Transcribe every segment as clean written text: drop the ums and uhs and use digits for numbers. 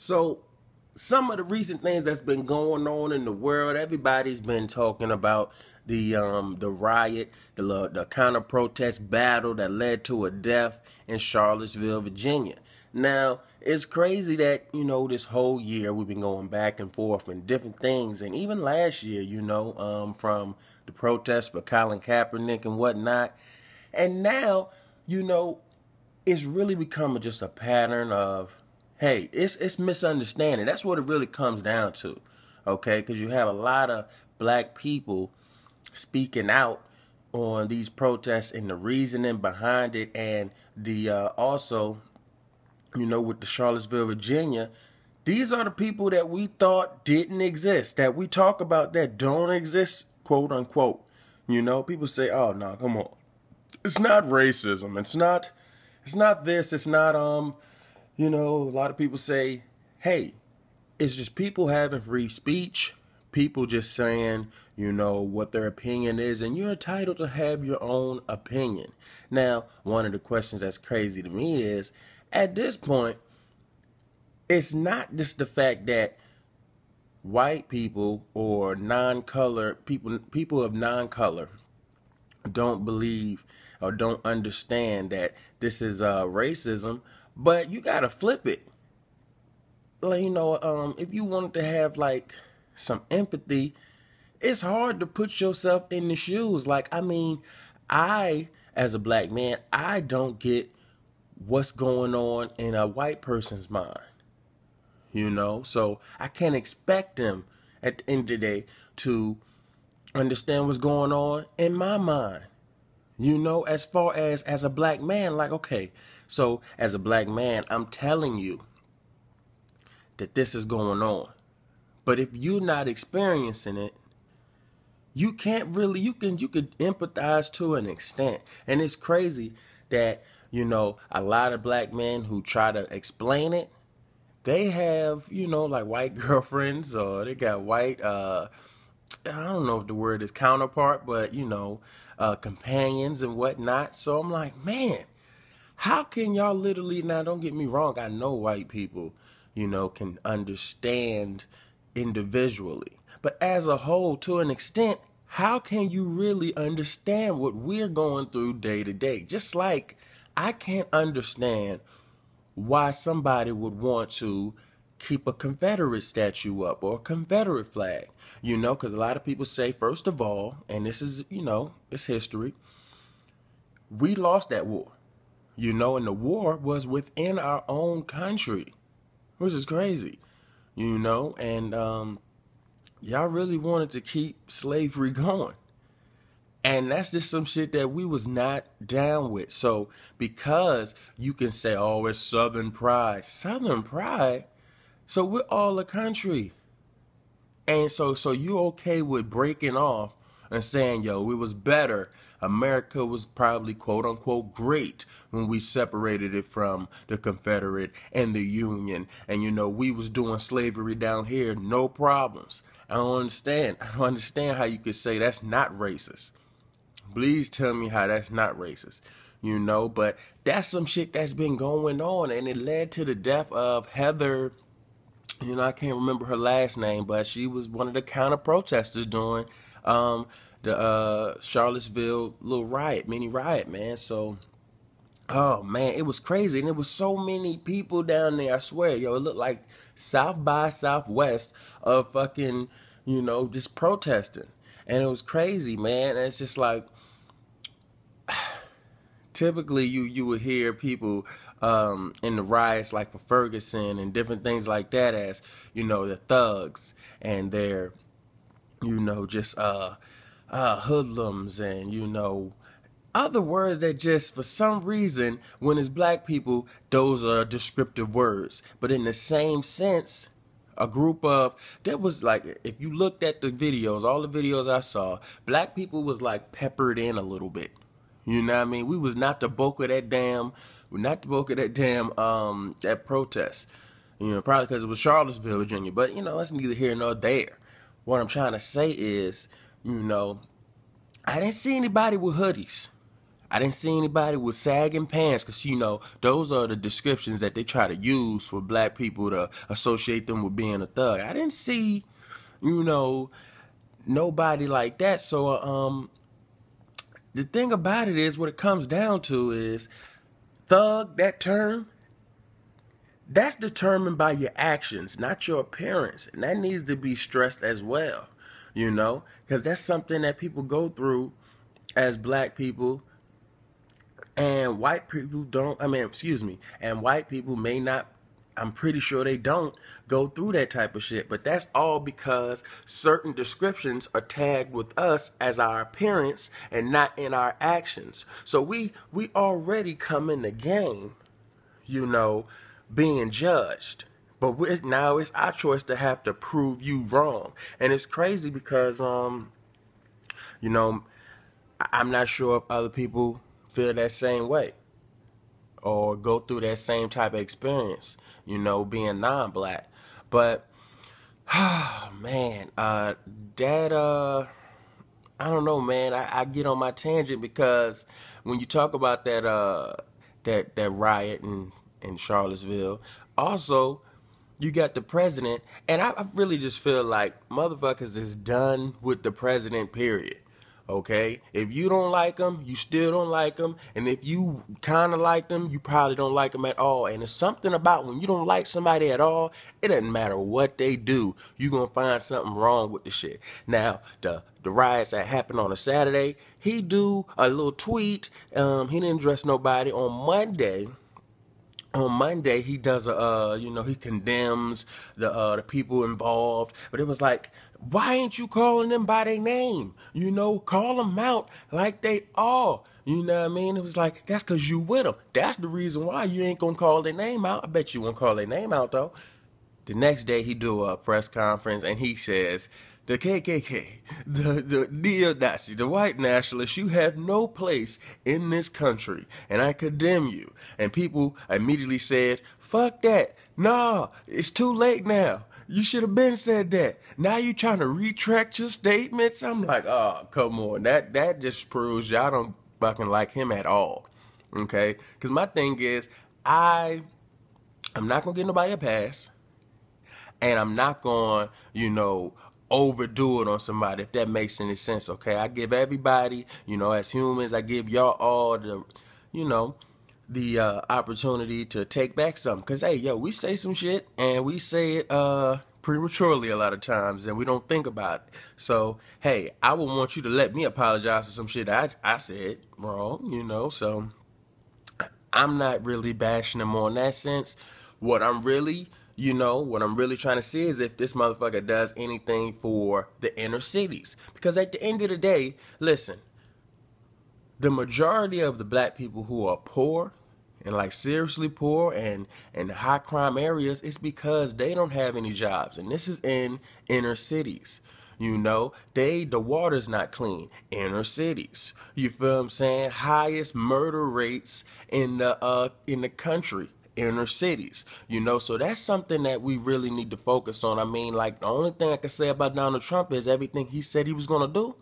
So, some of the recent things that's been going on in the world, everybody's been talking about the riot, the counter protest battle that led to a death in Charlottesville, Virginia. Now, it's crazy that, this whole year we've been going back and forth and different things. And even last year, from the protests for Colin Kaepernick and whatnot. And now, it's really becoming just a pattern of, hey, it's misunderstanding. That's what it really comes down to, okay? Because you have a lot of black people speaking out on these protests and the reasoning behind it, and the also, with the Charlottesville, Virginia, these are the people that we thought didn't exist, that we talk about that don't exist, quote unquote. People say, oh no, come on, it's not racism, it's not this, it's not a lot of people say, hey, it's just people having free speech, people just saying, what their opinion is, and you're entitled to have your own opinion. Now, one of the questions that's crazy to me is, at this point, it's not just the fact that white people or non-color people of non-color don't believe or don't understand that this is racism, but you gotta flip it. Like, if you wanted to have like some empathy, it's hard to put yourself in the shoes. Like, I, as a black man, I don't get what's going on in a white person's mind. So I can't expect them at the end of the day to understand what's going on in my mind. As far as a black man, like, okay, so as a black man, I'm telling you that this is going on. But if you're not experiencing it, you can't really, you could empathize to an extent. And it's crazy that, a lot of black men who try to explain it, they have, like white girlfriends, or they got white, I don't know if the word is counterpart, but, companions and whatnot. So I'm like, man, how can y'all literally, now don't get me wrong, I know white people, can understand individually. But as a whole, to an extent, how can you really understand what we're going through day to day? Just like I can't understand why somebody would want to keep a Confederate statue up or a Confederate flag, because a lot of people say, first of all, and this is, it's history, we lost that war, and the war was within our own country, which is crazy, and y'all really wanted to keep slavery going. And that's just some shit that we was not down with. So because you can say, oh, it's Southern pride. Southern pride? So we're all a country. And so you okay with breaking off and saying, yo, it was better. America was probably, quote unquote, great when we separated it from the Confederate and the Union. And, we was doing slavery down here, no problems. I don't understand. I don't understand how you could say that's not racist. Please tell me how that's not racist, but that's some shit that's been going on, and it led to the death of Heather, I can't remember her last name, but she was one of the counter protesters during the Charlottesville little mini riot, man. So, oh man, it was crazy, and it was so many people down there, I swear, it looked like South by Southwest of fucking, just protesting. And it was crazy, man. And it's just like, typically you would hear people in the riots, like for Ferguson and different things like that, as, the thugs and their, just hoodlums and, other words that just, for some reason, when it's black people, those are descriptive words. But in the same sense, a group of, there was like, if you looked at the videos, all the videos I saw, black people was like peppered in a little bit. You know what I mean? We was not the bulk of that that protest. Probably because it was Charlottesville, Virginia. But, that's neither here nor there. What I'm trying to say is, I didn't see anybody with hoodies. I didn't see anybody with sagging pants, because, you know, those are the descriptions that they try to use for black people to associate them with being a thug. I didn't see, you know, nobody like that. So, the thing about it is, what it comes down to is, thug, that term, that's determined by your actions, not your appearance. And that needs to be stressed as well, you know, because that's something that people go through as black people, and white people don't, and white people may not, I'm pretty sure they don't go through that type of shit. But that's all because certain descriptions are tagged with us as our appearance and not in our actions. So we already come in the game, you know, being judged. But now it's our choice to have to prove you wrong. And it's crazy because, you know, I'm not sure if other people feel that same way or go through that same type of experience, you know, being non-black. But, man, I don't know, man. I get on my tangent because when you talk about that riot in Charlottesville, also you got the president, and I really just feel like motherfuckers is done with the president, period. Okay? If you don't like them, you still don't like them. And if you kind of like them, you probably don't like them at all. And it's something about when you don't like somebody at all, it doesn't matter what they do. You're going to find something wrong with the shit. Now, the riots that happened on a Saturday, he do a little tweet. He didn't address nobody. On Monday, he does you know, he condemns the people involved, but it was like, why ain't you calling them by their name? You know, call them out like they are. You know what I mean? It was like, that's because you with them. That's the reason why you ain't gonna call their name out. I bet you won't call their name out though. The next day, he do a press conference and he says, the KKK, the neo-Nazi, the white nationalists, you have no place in this country, and I condemn you. And people immediately said, fuck that. Nah, it's too late now. You should have been said that. Now you trying to retract your statements? I'm like, oh, come on. That just proves y'all don't fucking like him at all. Okay? Because my thing is, I'm not going to get nobody a pass. And I'm not going, you know, overdo it on somebody, if that makes any sense, okay? I give everybody, you know, as humans, I give y'all all the, you know, the opportunity to take back something. Because, hey, yo, we say some shit, and we say it prematurely a lot of times, and we don't think about it. So, hey, I would want you to let me apologize for some shit I said wrong, you know? So, I'm not really bashing him on that sense. What I'm really trying to see is if this motherfucker does anything for the inner cities. Because at the end of the day, listen, the majority of the black people who are poor, and like seriously poor and high crime areas, is because they don't have any jobs. And this is in inner cities. You know, the water's not clean. Inner cities. You feel what I'm saying? Highest murder rates in the country. Inner cities, you know, so that's something that we really need to focus on. I mean, like, the only thing I can say about Donald Trump is everything he said he was gonna do,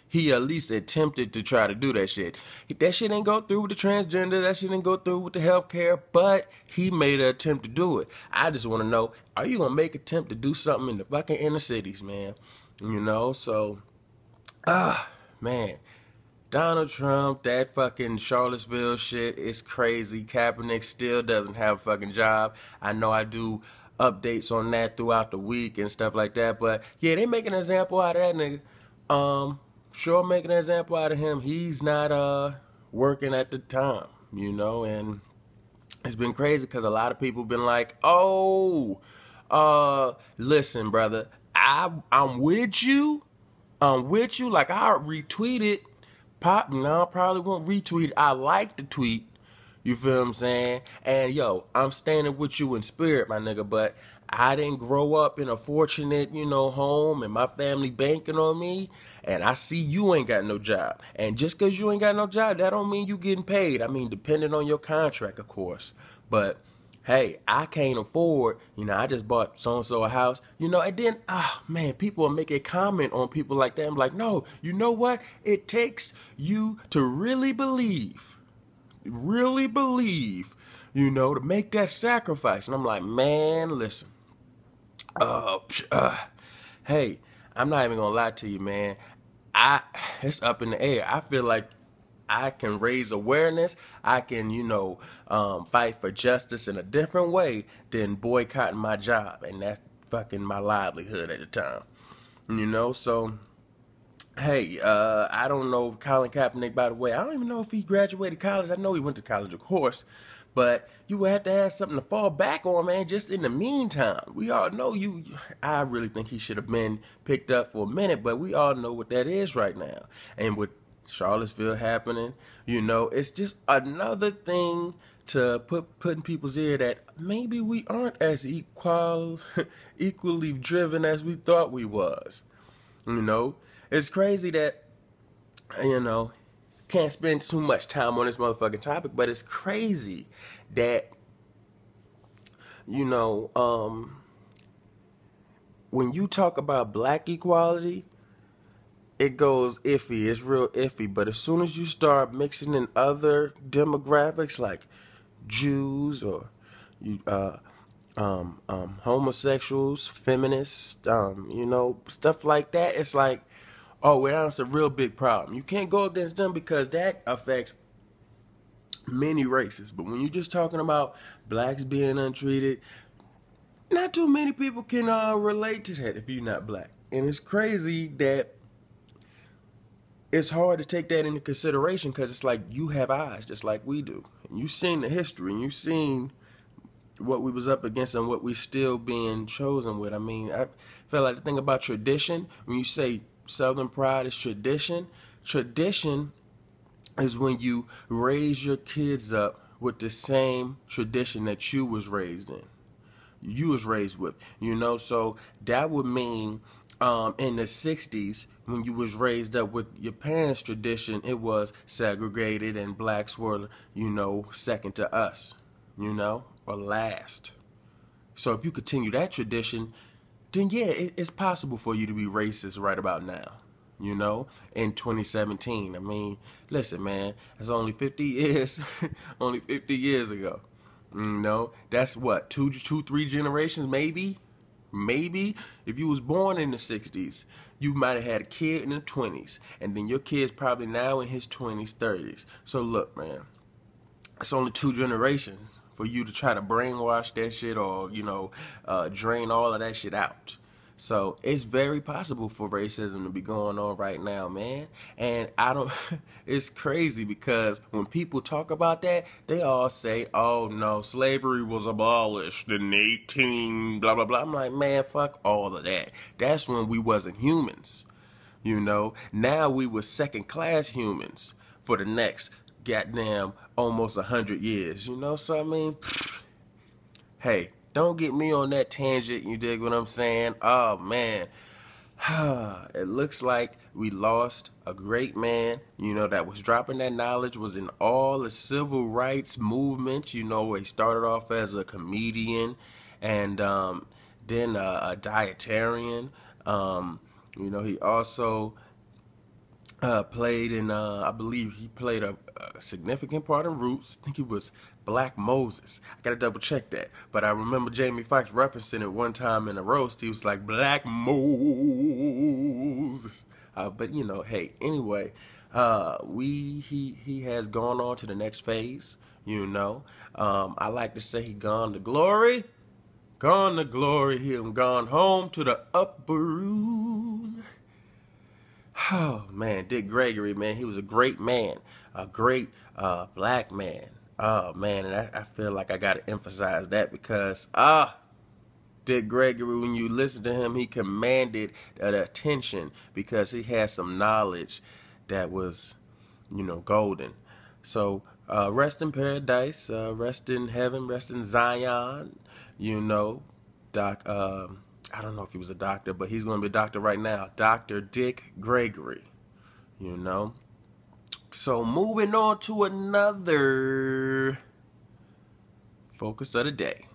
he at least attempted to try to do that shit. That shit didn't go through with the transgender, that shit didn't go through with the healthcare, but he made an attempt to do it. I just want to know, are you gonna make an attempt to do something in the fucking inner cities, man? You know, so, man. Donald Trump, that fucking Charlottesville shit is crazy. Kaepernick still doesn't have a fucking job. I know I do updates on that throughout the week and stuff like that. But yeah, they making an example out of that nigga. Sure making an example out of him. He's not working at the time, you know, and it's been crazy because a lot of people been like, oh, listen, brother, I'm with you. Like, I retweeted. No, I probably won't retweet it. I like the tweet. You feel what I'm saying? And yo, I'm standing with you in spirit, my nigga, but I didn't grow up in a fortunate, you know, home and my family banking on me. And I see you ain't got no job. And just because you ain't got no job, that don't mean you getting paid. I mean, depending on your contract, of course. But hey, I can't afford, I just bought so-and-so a house, and then, man, people will make a comment on people like that. I'm like, no, you know what? It takes you to really believe, to make that sacrifice. And I'm like, man, listen, uh, hey, I'm not even gonna lie to you, man. It's up in the air. I feel like I can raise awareness. I can, fight for justice in a different way than boycotting my job, and that's fucking my livelihood at the time. So hey, I don't know Colin Kaepernick, by the way. I don't even know if he graduated college. I know he went to college, of course. But you would have to have something to fall back on, man, just in the meantime. We all know I really think he should have been picked up for a minute, but we all know what that is right now. And with Charlottesville happening, it's just another thing to put in people's ear that maybe we aren't as equally driven as we thought we was. It's crazy that, can't spend too much time on this motherfucking topic, but it's crazy that, when you talk about black equality, it goes iffy. It's real iffy. But as soon as you start mixing in other demographics like Jews or homosexuals, feminists, stuff like that, it's like, oh, well, that's a real big problem. You can't go against them because that affects many races. But when you're just talking about blacks being untreated, not too many people can relate to that if you're not black. And it's crazy that it's hard to take that into consideration because it's like you have eyes just like we do. And you've seen the history and you've seen what we was up against and what we still being chosen with. I mean, I feel like the thing about tradition, when you say Southern pride is tradition, tradition is when you raise your kids up with the same tradition that you was raised in. You was raised with, so that would mean in the 60s when you was raised up with your parents' tradition, it was segregated and blacks were, second to us, or last. So if you continue that tradition, then yeah, it's possible for you to be racist right about now, in 2017. I mean, listen, man, it's only 50 years, only 50 years ago. That's what, 3 generations, maybe. If you was born in the 60s, you might have had a kid in the 20s, and then your kid's probably now in his 20s, 30s. So look, man, it's only 2 generations for you to try to brainwash that shit or, drain all of that shit out. So it's very possible for racism to be going on right now, man. And it's crazy because when people talk about that, they all say, oh no, slavery was abolished in 18, blah, blah, blah. I'm like, man, fuck all of that. That's when we wasn't humans, Now we were second class humans for the next goddamn almost 100 years, So I mean, hey, don't get me on that tangent, you dig what I'm saying? Oh, man. It looks like we lost a great man, that was dropping that knowledge, was in all the civil rights movement. He started off as a comedian and then a dietarian. He also played in, I believe he played a significant part in Roots. I think he was Black Moses. I gotta double check that. But I remember Jamie Foxx referencing it one time in a roast. He was like, Black Moses. But hey, anyway, he has gone on to the next phase, I like to say he gone to glory. Gone to glory, he gone home to the upper room. Oh, man, Dick Gregory, man, he was a great man, a great black man. Oh, man, and I feel like I got to emphasize that because, Dick Gregory, when you listen to him, he commanded the attention because he had some knowledge that was, golden. So, rest in paradise, rest in heaven, rest in Zion, Doc, I don't know if he was a doctor, but he's going to be a doctor right now. Dr. Dick Gregory, So moving on to another Focus of the day.